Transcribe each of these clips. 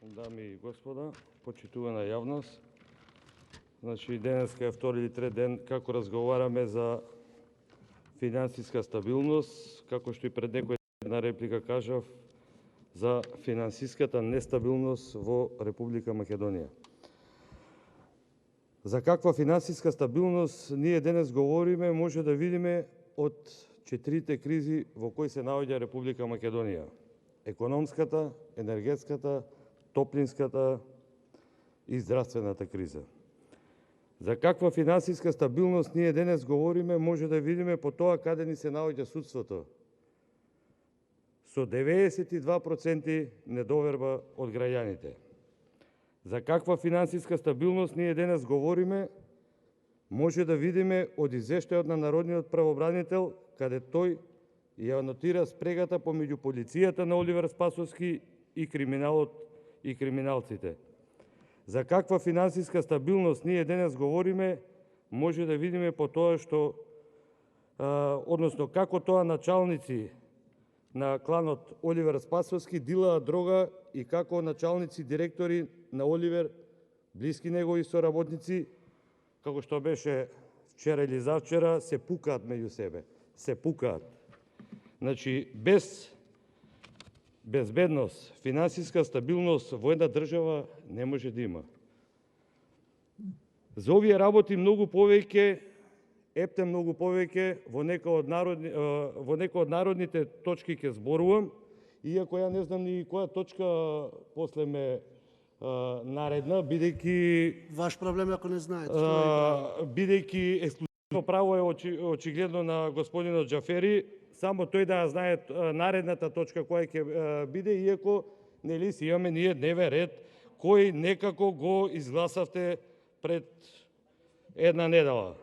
Дами и господа, почитувана јавност, значи денеска е втори или трет ден како разговараме за финансиска стабилност, како што и пред некој една реплика кажав, за финансиската нестабилност во Република Македонија. За каква финансиска стабилност ние денес говориме, може да видиме од четирите кризи во кои се наоѓа Република Македонија. Економската, енергетската, топлинската и здравствената криза. За каква финансиска стабилност ние денес говориме, може да видиме по тоа каде ни се наоѓа судството. Со 92% недоверба од граѓаните. За каква финансиска стабилност ние денес говориме, може да видиме од извештајот на Народниот правобранител, каде тој ја нотира спрегата помеѓу полицијата на Оливер Спасовски и криминалот и криминалците. За каква финансиска стабилност ние денес говориме, може да видиме по тоа што, односно како тоа началници на кланот Оливер Спасовски дилаат дрога и како началници, директори на Оливер, блиски негови соработници, како што беше вчера или завчера, се пукаат меѓу себе. Се пукаат. Значи, без безбедност, финансиска стабилност во една држава не може да има. За овие работи многу повеќе, епте многу повеќе, во некој од народните точки ќе зборувам, иако ја не знам ни која точка после ме наредна, бидејќи... Ваш проблем ако не знаете. Бидејќи ексклузивно право е очигледно на господинот Џафери, само тој да знае наредната точка која ќе биде, иако нели си имаме ние дневен ред кој некако го изгласавте пред една недела.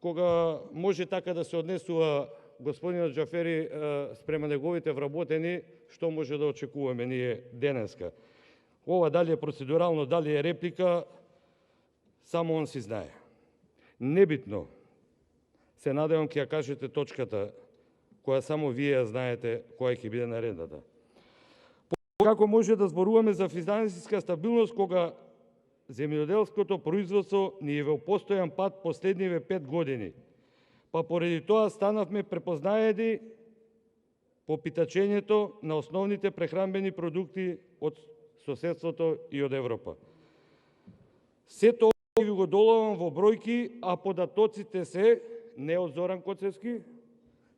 Кога може така да се однесува господинот Џафери спрема неговите вработени, што може да очекуваме ние денеска? Ова дали е процедурално, дали е реплика, само он си знае. Небитно. Се надевам ќе ја кажете точката, која само вие ја знаете, која ќе биде наредната. Како може да зборуваме за финансиска стабилност, кога земјоделското производство ни е во постојан пат последниве 5 години? Па поради тоа станавме препознаеди по питачењето на основните прехранбени продукти од соседството и од Европа. Сето ви го доловам во бројки, а податоците се не од Зоран Коцевски,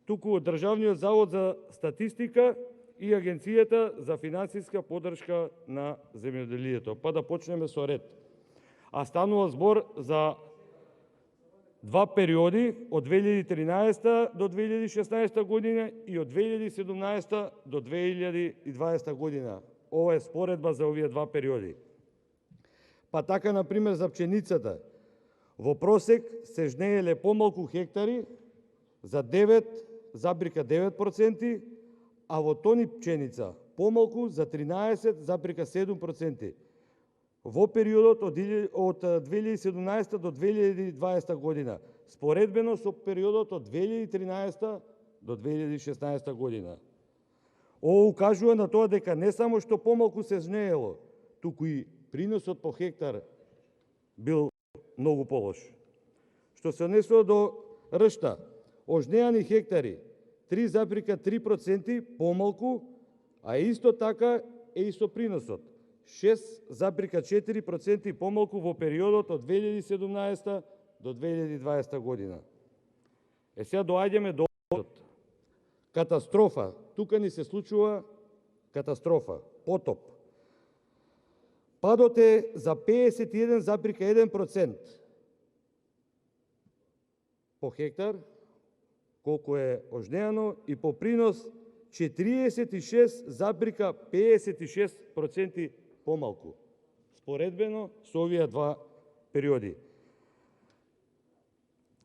туку од Државниот завод за статистика и Агенцијата за финансиска поддршка на земјоделието. Па да почнеме со ред. А станува збор за два периоди, од 2013 до 2016 година и од 2017 до 2020 година. Ова е споредба за овие два периоди. Па така, например, за пченицата. Во просек се жнееле помалку хектари за 9,9%, а во тони пченица помалку за 13,7%. Во периодот од 2017 до 2020 година, споредбено со периодот од 2013 до 2016 година. Ово укажува на тоа дека не само што помалку се жнеело, туку и приносот по хектар бил многу полош. Што се однесува до ршта, ожнеани хектари 3,3% помалку, а исто така е и со приносот 6,4% помалку во периодот од 2017 до 2020 година. Сега доаѓаме до катастрофа. Тука ни се случува катастрофа, потоп. Падот е за 51,1% по хектар, колку е ожнеано, и по принос 46,56% помалку, споредбено со овие два периоди.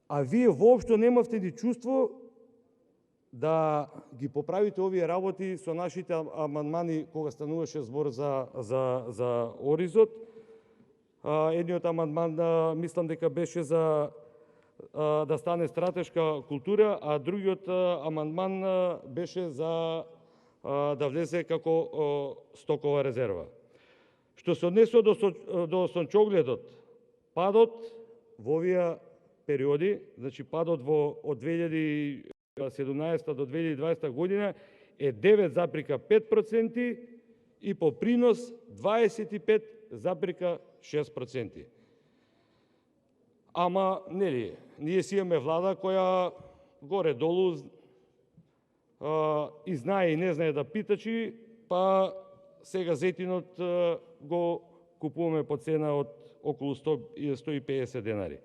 А вие воопшто немавте ни чувство да ги поправите овие работи со нашите амандмани кога стануваше збор за оризот. Едниот амандман мислам дека беше за да стане стратешка култура, а другиот амандман беше за да влезе како стокова резерва. Што се однесува до сончогледот, падот во овие периоди, значи падот од 2017 до 2020 година е 9,5% и по принос 25,6%. Ама, нели, ние си имаме влада која горе-долу и знае и не знае да питачи, па сега зетинот го купуваме по цена од околу 150 денари.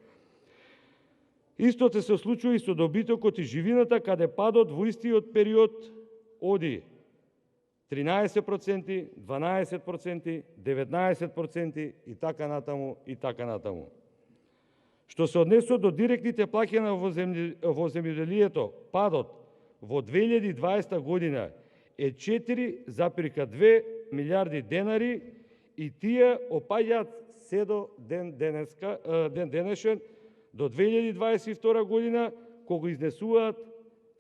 Истото се случува и со добитокот и живината, каде падот во истиот период оди 13%, 12%, 19% и така натаму, и така натаму. Што се однесува до директните плаќања во земјоделието, падот во 2020 година е 4,2 милиарди денари и тие опаѓаат се до ден денешен до 2022 година, кога изнесуваат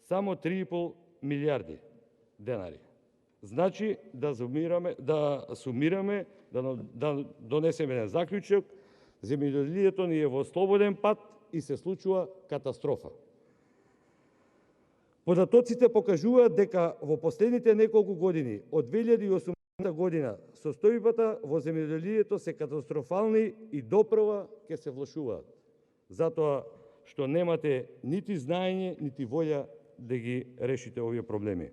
само 3,5 милиарди денари. Значи, да сумираме, да донесеме на заклучок, земјоделието ни е во слободен пат и се случува катастрофа. Податоците покажуваат дека во последните неколку години, од 2018 година, состојбата во земјоделието се катастрофални и допрва ќе се влошуваат. Затоа што немате нити знаење, нити волја да ги решите овие проблеми.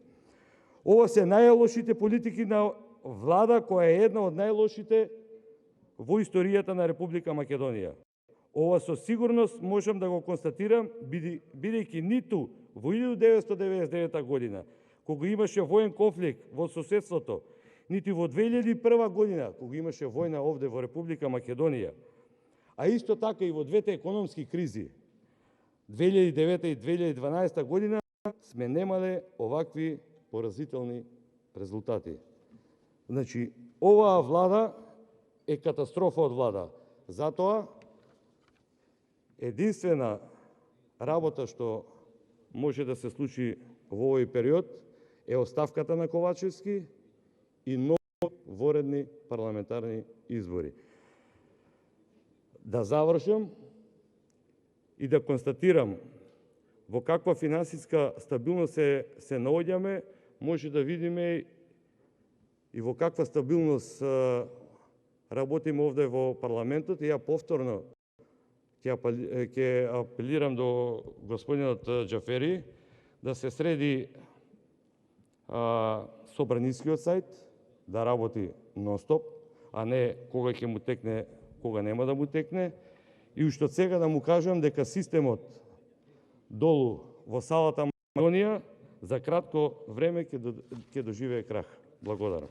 Ова се најлошите политики на влада која е една од најлошите во историјата на Република Македонија. Ова со сигурност можам да го констатирам, бидејќи ниту во 1999 година, кога имаше воен конфликт во соседството, нити во 2001 година, кога имаше војна овде во Република Македонија, а исто така и во двете економски кризи, 2009 и 2012 година, сме немале овакви поразителни резултати. Значи, оваа влада е катастрофа од влада. Затоа, единствена работа што може да се случи во овој период е оставката на Ковачевски и нови воредни парламентарни избори. Да завршам и да констатирам во каква финансиска стабилност се наоѓаме, може да видиме и во каква стабилност работиме овде во парламентот. И ја повторно ќе апелирам до господинот Џафери да се среди собранискиот сајт, да работи нон-стоп, а не кога ќе му текне, кога нема да му текне. И уште од сега да му кажам дека системот долу во салата Македонија за кратко време ќе доживее крах. Благодарам.